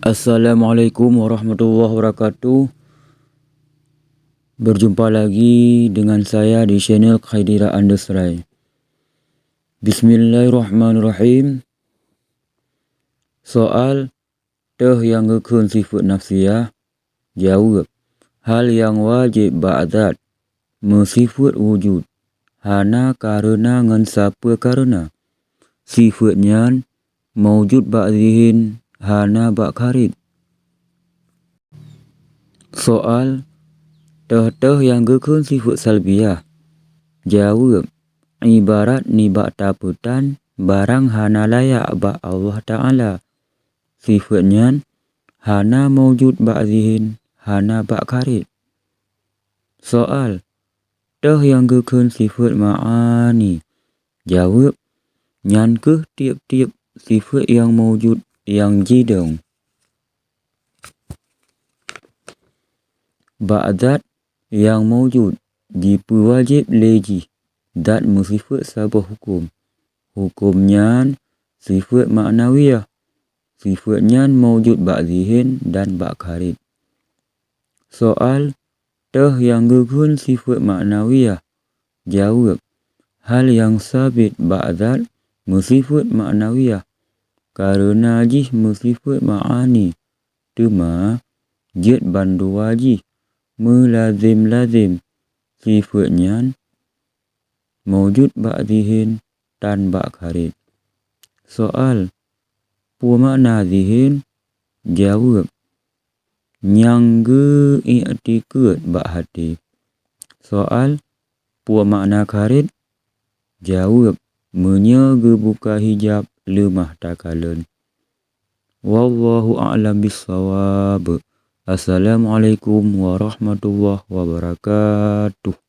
Assalamualaikum warahmatullahi wabarakatuh. Berjumpa lagi dengan saya di channel Khaidira Andesrai. Bismillahirrahmanirrahim. Soal teh yang ngekun sifat nafsiyah. Jawab. Hal yang wajib ba'dat mesifat wujud. Hana karena ngan siapa karena. Sifatnya mawjud ba'dihin hana ba'karid. Soal teh yang gekun sifat salbiyah. Jawab. Ibarat ni bak taputan barang hana layak bak Allah Ta'ala. Sifatnya hana mawjud ba'dihin hana ba'karid. Soal teh yang gekun sifat ma'ani. Jawab. Nyan ke tiap-tiap sifat yang mawjud yang jidong. Ba'dat yang mawjud diperwajib leji dat musifat sabah hukum. Hukumnya sifat maknawiyah. Sifatnya mawjud ba'dihin dan ba'karid. Soal teh yang gekun sifat maknawiyah. Jawab. Hal yang sabit ba'dat musifat maknawiyah. Karena jih musifat ma'ani. Tuma jid bandu wajih. Melazim-lazim. Sifatnya mawjud ba'dihin dan ba'karid. Soal pua makna zihin. Jawab. Nyangge i'tikad ba'hati. Soal pua makna karid. Jawab. Menyaga buka hijab lemah takalan. Wallahu a'lam bissawab. Assalamualaikum warahmatullahi wabarakatuh.